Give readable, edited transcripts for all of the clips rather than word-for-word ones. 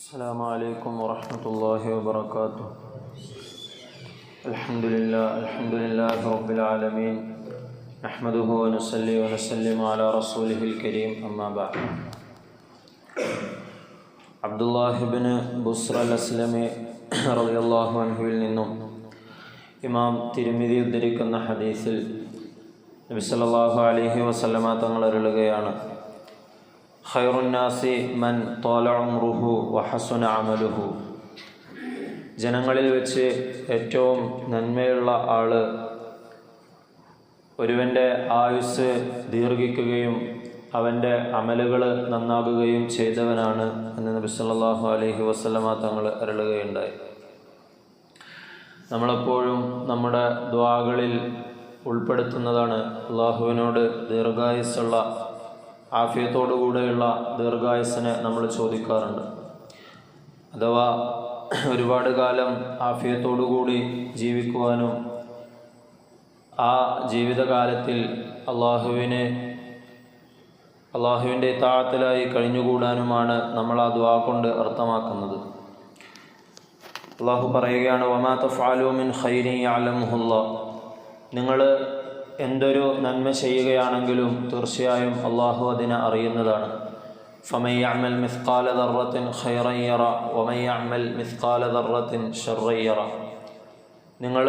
السلام عليكم ورحمة الله وبركاته. الحمد لله رب العالمين، نحمده ونصلي ونسلم على رسوله الكريم. أما بعد. അബ്ദുല്ലാഹി ഇബ്നു ബുസ്റ അൽ-അസ്ലമി റളിയല്ലാഹു അൻഹുവിൽ നിന്നും ഇമാം തിരുമിദി ഉദ്ധരിക്കുന്ന ഹദീസിൽ നബി സല്ലല്ലാഹു അലൈഹി വസല്ലമ തങ്ങൾ അരുളുകയാണ്, ഖൈറുന്നാസി മൻ ത്വാല ഉംറുഹു വഹസുന അമലുഹു. ജനങ്ങളിൽ വെച്ച് ഏറ്റവും നന്മയുള്ള ആള് ഒരുവൻ്റെ ആയുസ് ദീർഘിക്കുകയും അവൻ്റെ അമലുകൾ നന്നാകുകയും ചെയ്തവനാണ് എന്ന് നബി സല്ലല്ലാഹു അലൈഹി വസല്ലമ തങ്ങൾ അരുളുകയുണ്ടായി. നമ്മളെപ്പോഴും നമ്മുടെ ദുആകളിൽ ഉൾപ്പെടുത്തുന്നതാണ്, അള്ളാഹുവിനോട് ദീർഘായുസ്സുള്ള ആഫിയത്തോടുകൂടെയുള്ള ദീർഘായുസ്സിനെ നമ്മൾ ചോദിക്കാറുണ്ട്. അഥവാ ഒരുപാട് കാലം ആഫിയത്തോടുകൂടി ജീവിക്കുവാനും ആ ജീവിതകാലത്തിൽ അള്ളാഹുവിൻ്റെ ഇത്താഅത്തിലായി കഴിഞ്ഞുകൂടാനുമാണ് നമ്മൾ ആ ദുആ കൊണ്ട് അർത്ഥമാക്കുന്നത്. അള്ളാഹു പറയുകയാണ്, വമാ തഫ്അലൂ മിൻ ഖൈരിൻ യഅലമുഹുല്ലാഹ്. നിങ്ങൾ എന്തൊരു നന്മ ചെയ്യുകയാണെങ്കിലും തീർച്ചയായും അള്ളാഹു അതിനെ അറിയുന്നതാണ്. ഫമൻ യഅമൽ മിസ്ഖാല ദർറത്തിൻ ഖൈറൻ യറ വമൻ യഅമൽ മിസ്ഖാല ദർറത്തിൻ ശർറൻ യറ. നിങ്ങൾ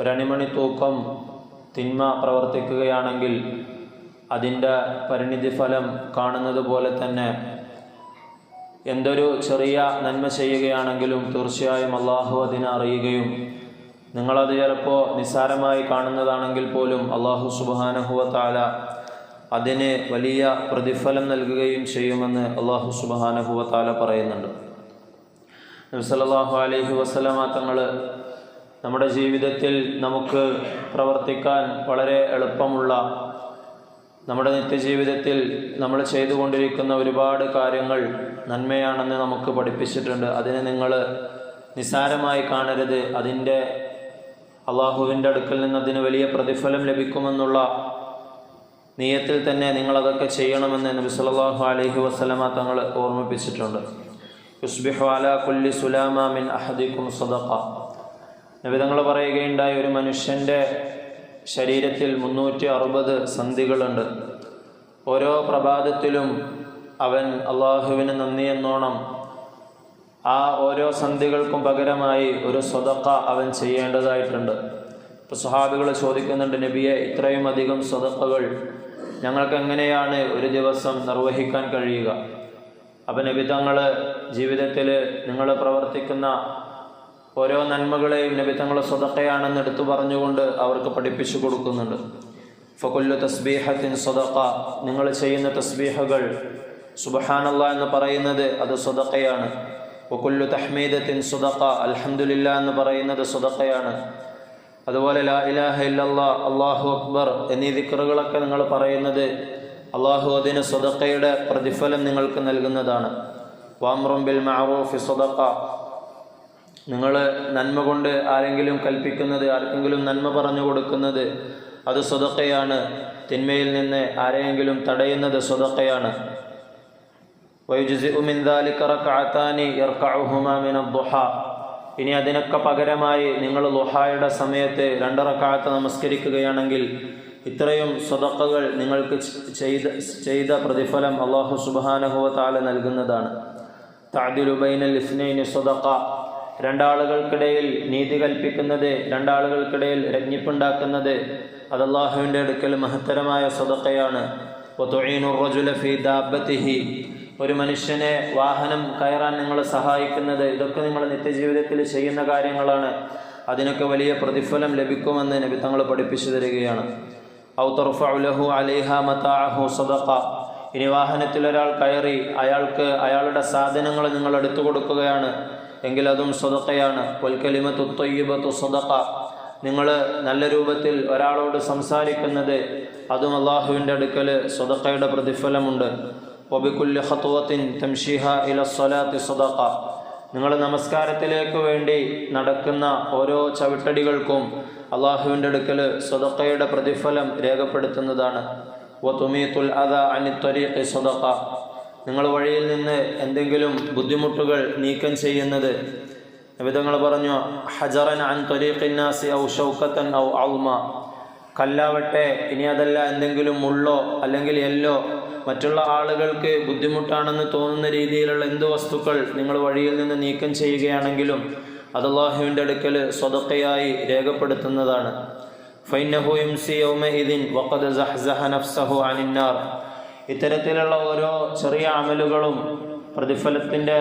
ഒരണിമണി തൂക്കം തിന്മ പ്രവർത്തിക്കുകയാണെങ്കിൽ അതിൻ്റെ പരിണിതി ഫലം കാണുന്നത് പോലെ തന്നെ എന്തൊരു ചെറിയ നന്മ ചെയ്യുകയാണെങ്കിലും തീർച്ചയായും അള്ളാഹു അതിനെ അറിയുകയും നിങ്ങളത് ചിലപ്പോൾ നിസ്സാരമായി കാണുന്നതാണെങ്കിൽ പോലും അള്ളാഹു സുബ്ഹാനഹു വ തആല അതിന് വലിയ പ്രതിഫലം നൽകുകയും ചെയ്യുമെന്ന് അള്ളാഹു സുബ്ഹാനഹു വ തആല പറയുന്നുണ്ട്. നബി സല്ലല്ലാഹു അലൈഹി വസല്ലമ തങ്ങൾ നമ്മുടെ ജീവിതത്തിൽ നമുക്ക് പ്രവർത്തിക്കാൻ വളരെ എളുപ്പമുള്ള, നമ്മുടെ നിത്യജീവിതത്തിൽ നമ്മൾ ചെയ്തുകൊണ്ടിരിക്കുന്ന ഒരുപാട് കാര്യങ്ങൾ നന്മയാണെന്ന് നമുക്ക് പഠിപ്പിച്ചിട്ടുണ്ട്. അതിനെ നിങ്ങൾ നിസ്സാരമായി കാണരുത്. അതിൻ്റെ അള്ളാഹുവിൻ്റെ അടുക്കൽ നിന്ന് അതിന് വലിയ പ്രതിഫലം ലഭിക്കുമെന്നുള്ള നിയത്തിൽ തന്നെ നിങ്ങളതൊക്കെ ചെയ്യണമെന്ന് നബി സല്ലല്ലാഹു അലൈഹി വസല്ലമ തങ്ങൾ ഓർമ്മിപ്പിച്ചിട്ടുണ്ട്. യുസ്ബിഹു അലാ കുല്ലി സുലാമ മിൻ അഹദികും സദഖ. നബി തങ്ങൾ പറയുകയുണ്ടായി, ഒരു മനുഷ്യൻ്റെ ശരീരത്തിൽ 360 സന്ധികളുണ്ട്. ഓരോ പ്രഭാതത്തിലും അവൻ അള്ളാഹുവിന് നന്ദി എന്നോണം ആ ഓരോ സന്ധികൾക്കും പകരമായി ഒരു സ്വതക്ക അവൻ ചെയ്യേണ്ടതായിട്ടുണ്ട്. ഇപ്പോൾ സ്വഹാബികൾ ചോദിക്കുന്നുണ്ട്, നബിയെ, ഇത്രയും അധികം സ്വതക്കകൾ ഞങ്ങൾക്ക് എങ്ങനെയാണ് ഒരു ദിവസം നിർവഹിക്കാൻ കഴിയുക? അപ്പം നബി തങ്ങൾ ജീവിതത്തിൽ നിങ്ങൾ പ്രവർത്തിക്കുന്ന ഓരോ നന്മകളെയും നബി തങ്ങൾ സ്വതക്കയാണെന്ന് എടുത്തു പറഞ്ഞുകൊണ്ട് അവർക്ക് പഠിപ്പിച്ചു കൊടുക്കുന്നുണ്ട്. ഫകുല്ലു തസ്ബീഹത്തിൻ സ്വതക്ക. നിങ്ങൾ ചെയ്യുന്ന തസ്ബീഹകൾ, സുബ്ഹാനല്ലാഹ് എന്ന് പറയുന്നത് അത് സ്വതക്കയാണ്. വകുല്ലു തഹ്മീദത്തിൻ സ്വതക്ക. അൽഹംദുലില്ലാഹ് എന്ന് പറയുന്നത് സ്വതക്കയാണ്. അതുപോലെ ലാ ഇലാഹ ഇല്ലല്ലാഹ്, അല്ലാഹു അക്ബർ എന്നീ ദിക്റുകളൊക്കെ നിങ്ങൾ പറയുന്നത് അള്ളാഹു അതിന് സ്വതക്കയുടെ പ്രതിഫലം നിങ്ങൾക്ക് നൽകുന്നതാണ്. വഅംറുൻ ബിൽ മഅറൂഫി സ്വതക്ക. നിങ്ങൾ നന്മ കൊണ്ട് ആരെങ്കിലും കൽപ്പിക്കുന്നത്, ആർക്കെങ്കിലും നന്മ പറഞ്ഞു കൊടുക്കുന്നത് അത് സ്വതക്കയാണ്. തിന്മയിൽ നിന്ന് ആരെയെങ്കിലും തടയുന്നത് സ്വതക്കയാണ്. വയുജ്സിഉ മിൻ ദാലിക റക്അതാനി യർകഉഹുമാ മിന ദുഹാ. ഇനി അതിനൊക്കെ പകരമായി നിങ്ങൾ ദുഹായുടെ സമയത്ത് 2 റക്അത്ത് നമസ്കരിക്കുകയാണെങ്കിൽ ഇത്രയും സ്വതക്കകൾ നിങ്ങൾക്ക് ചെയ്ത പ്രതിഫലം അല്ലാഹു സുബ്ഹാനഹു വ തആല നൽകുന്നതാണ്. തഅദിലു ബൈനൽ ഇസ്നൈനി സ്വതക്ക. 2 ആളുകൾക്കിടയിൽ നീതി കൽപ്പിക്കുന്നത്, 2 ആളുകൾക്കിടയിൽ രഞ്ജിപ്പുണ്ടാക്കുന്നത് അത് അല്ലാഹുവിൻ്റെ അടുക്കൽ മഹത്തരമായ സ്വതക്കയാണ്. വതുഈനു റജുല ഫീ ദാബത്തിഹി. ഒരു മനുഷ്യനെ വാഹനം കയറാൻ നിങ്ങൾ സഹായിക്കുന്നത്, ഇതൊക്കെ നിങ്ങൾ നിത്യജീവിതത്തിൽ ചെയ്യുന്ന കാര്യങ്ങളാണ്. അതിനൊക്കെ വലിയ പ്രതിഫലം ലഭിക്കുമെന്ന് നബി തങ്ങൾ പഠിപ്പിച്ചു തരികയാണ്. ഔ തർഫഉ ലഹു അലൈഹാ മതാഅഹു സ്വതഖ. ഇനി വാഹനത്തിൽ ഒരാൾ കയറി അയാൾക്ക് അയാളുടെ സാധനങ്ങൾ നിങ്ങൾ എടുത്തു കൊടുക്കുകയാണ് എങ്കിൽ അതും സ്വതഖയാണ്. വൽ കലിമത്തു ത്വയ്യിബത്തു സ്വതഖ. നിങ്ങൾ നല്ല രൂപത്തിൽ ഒരാളോട് സംസാരിക്കുന്നത് അതും അള്ളാഹുവിൻ്റെ അടുക്കൽ സ്വതഖയുടെ പ്രതിഫലമുണ്ട്. വബികുല്ലി ഖത്വത്തിൻ തംശീഹാ ഇല സ്വലാത്തി സ്വതഖ. നിങ്ങൾ നമസ്കാരത്തിലേക്ക് വേണ്ടി നടക്കുന്ന ഓരോ ചവിട്ടടികൾക്കും അള്ളാഹുവിൻ്റെ അടുക്കൽ സ്വതഖയുടെ പ്രതിഫലം രേഖപ്പെടുത്തുന്നതാണ്. വതുമീതുൽ അദാ അനി ത്വരീഖി സ്വതഖ. നിങ്ങൾ വഴിയിൽ നിന്ന് എന്തെങ്കിലും ബുദ്ധിമുട്ടുകൾ നീക്കം ചെയ്യുന്നത്. നബി തങ്ങൾ പറഞ്ഞു, ഹജറൻ അൻ ത്വരീഖിൻ നാസി ഔ ഷൗക്കത്തൻ ഔ ഔമ, കല്ലാവട്ടെ, ഇനി അതല്ല എന്തെങ്കിലും മുള്ളോ അല്ലെങ്കിൽ എല്ലോ മറ്റുള്ള ആളുകൾക്ക് ബുദ്ധിമുട്ടാണെന്ന് തോന്നുന്ന രീതിയിലുള്ള എന്ത് വസ്തുക്കൾ നിങ്ങൾ വഴിയിൽ നിന്ന് നീക്കം ചെയ്യുകയാണെങ്കിലും അത് അല്ലാഹുവിൻ്റെ അടുക്കൽ സ്വതക്കയായി രേഖപ്പെടുത്തുന്നതാണ്. ഫൈന്നഹു യുംസി യൗമഇദിൻ വഖദ് സഹ്സഹ നഫ്സഹു അനിന്നാർ. ഇത്തരത്തിലുള്ള ഓരോ ചെറിയ അമലുകളും പ്രതിഫലത്തിൻ്റെ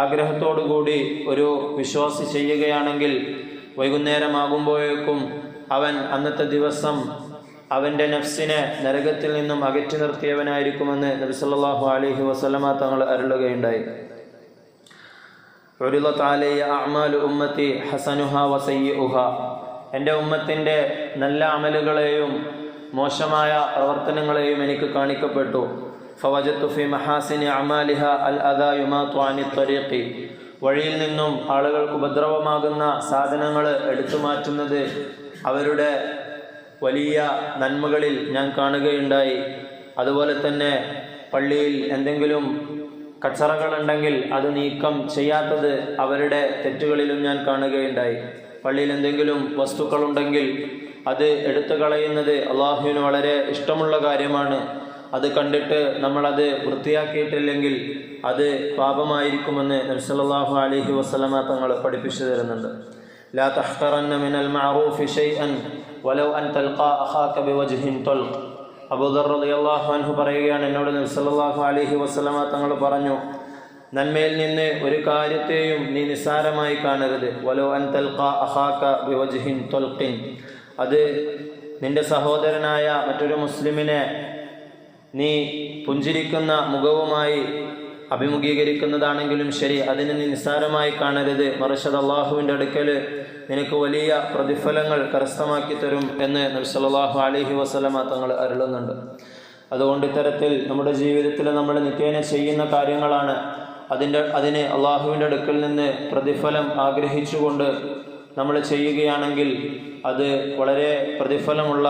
ആഗ്രഹത്തോടുകൂടി ഒരു വിശ്വാസി ചെയ്യുകയാണെങ്കിൽ വൈകുന്നേരമാകുമ്പോഴേക്കും അവൻ അന്നത്തെ ദിവസം അവൻ്റെ നഫ്സിനെ നരകത്തിൽ നിന്നും അകറ്റി നിർത്തിയവനായിരിക്കുമെന്ന് നബി സല്ലല്ലാഹു അലൈഹി വസല്ലമ തങ്ങൾ അരുളുകയുണ്ടായി. ഉരിളത് അലയ്യ അഅ്മാലു ഉമ്മത്തി ഹസനുഹാ വസയ്യിഉഹാ, എൻ്റെ ഉമ്മത്തിൻ്റെ നല്ല അമലുകളെയും മോശമായ പ്രവർത്തനങ്ങളെയും എനിക്ക് കാണിക്കപ്പെട്ടു. ഫവജത്തു ഫി മഹാസിനി അഅ്മാലിഹാ അൽ അദാ യുമാതു അനി ത്വരീഖി, വഴിയിൽ നിന്നും ആളുകൾക്ക് ഉപദ്രവമാകുന്ന സാധനങ്ങൾ എടുത്തു മാറ്റുന്നത് അവരുടെ വലിയ നന്മകളിൽ ഞാൻ കാണുകയുണ്ടായി. അതുപോലെ തന്നെ പള്ളിയിൽ എന്തെങ്കിലും കച്ചറകളുണ്ടെങ്കിൽ അത് നീക്കം ചെയ്യാത്തത് അവരുടെ തെറ്റുകളിലും ഞാൻ കാണുകയുണ്ടായി. പള്ളിയിൽ എന്തെങ്കിലും വസ്തുക്കളുണ്ടെങ്കിൽ അത് എടുത്തു കളയുന്നത് അള്ളാഹുവിന് വളരെ ഇഷ്ടമുള്ള കാര്യമാണ്. അത് കണ്ടിട്ട് നമ്മളത് വൃത്തിയാക്കിയിട്ടില്ലെങ്കിൽ അത് പാപമായിരിക്കുമെന്ന് നബി സല്ലല്ലാഹു അലൈഹി വസല്ലമ തങ്ങൾ പഠിപ്പിച്ചു തരുന്നുണ്ട്. ലാ തഹ്തറന്ന മിനൽ മഅറൂഫി ഷൈഅൻ വലൗ അൻ തൽഖാ അഖാക ബിവജ്ഹിൻ തൽഖ്. അബൂദർ റളിയല്ലാഹു അൻഹു പറയുകയാണ്, എന്നോട് നബി സല്ലല്ലാഹു അലൈഹി വസല്ലമ തങ്ങൾ പറഞ്ഞു, നന്മയിൽ നിന്ന് ഒരു കാര്യത്തെയും നീ നിസ്സാരമായി കാണരുത്. വലൗ അൻ തൽഖാ അഖാക ബിവജ്ഹിൻ തൽഖിൻ, അത് നിന്റെ സഹോദരനായ മറ്റൊരു മുസ്ലിമിനെ നീ പുഞ്ചിരിക്കുന്ന മുഖവുമായി അഭിമുഖീകരിക്കുന്നതാണെങ്കിലും ശരി, അതിന് നീ നിസ്സാരമായി കാണരുത്. മറിച്ച് അള്ളാഹുവിൻ്റെ അടുക്കൽ നിനക്ക് വലിയ പ്രതിഫലങ്ങൾ കരസ്ഥമാക്കി തരും എന്ന് നബി സല്ലല്ലാഹു അലൈഹി വസല്ലമ തങ്ങൾ അരുളുന്നുണ്ട്. അതുകൊണ്ട് ഇത്തരത്തിൽ നമ്മുടെ ജീവിതത്തിൽ നമ്മൾ നിത്യേന ചെയ്യുന്ന കാര്യങ്ങളാണ്. അതിന് അള്ളാഹുവിൻ്റെ അടുക്കൽ നിന്ന് പ്രതിഫലം ആഗ്രഹിച്ചുകൊണ്ട് നമ്മൾ ചെയ്യുകയാണെങ്കിൽ അത് വളരെ പ്രതിഫലമുള്ള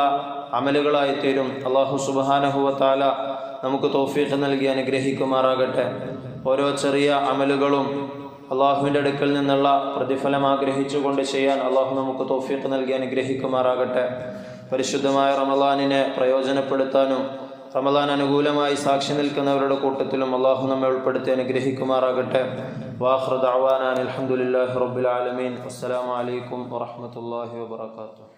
അമലുകളായി തീരും. അള്ളാഹു സുബ്ഹാനഹു വ തആല നമുക്ക് തൗഫീഖ് നൽകി അനുഗ്രഹിക്കുമാറാകട്ടെ. ഓരോ ചെറിയ അമലുകളും അള്ളാഹുവിൻ്റെ അടുക്കൽ നിന്നുള്ള പ്രതിഫലം ആഗ്രഹിച്ചുകൊണ്ട് ചെയ്യാൻ അള്ളാഹു നമുക്ക് തൗഫീഖ് നൽകി അനുഗ്രഹിക്കുമാറാകട്ടെ. പരിശുദ്ധമായ റമളാനിനെ പ്രയോജനപ്പെടുത്താനും റമളാൻ അനുകൂലമായി സാക്ഷി നിൽക്കുന്നവരുടെ കൂട്ടത്തിലും അള്ളാഹു നമ്മെ ഉൾപ്പെടുത്തി അനുഗ്രഹിക്കുമാറാകട്ടെ. വാഖിറു ദഅ്വാനാ അൽഹംദുലില്ലാഹി റബ്ബിൽ ആലമീൻ. അസ്സലാമു അലൈക്കും വറഹ്മത്തുള്ളാഹി വബറകാതുഹു.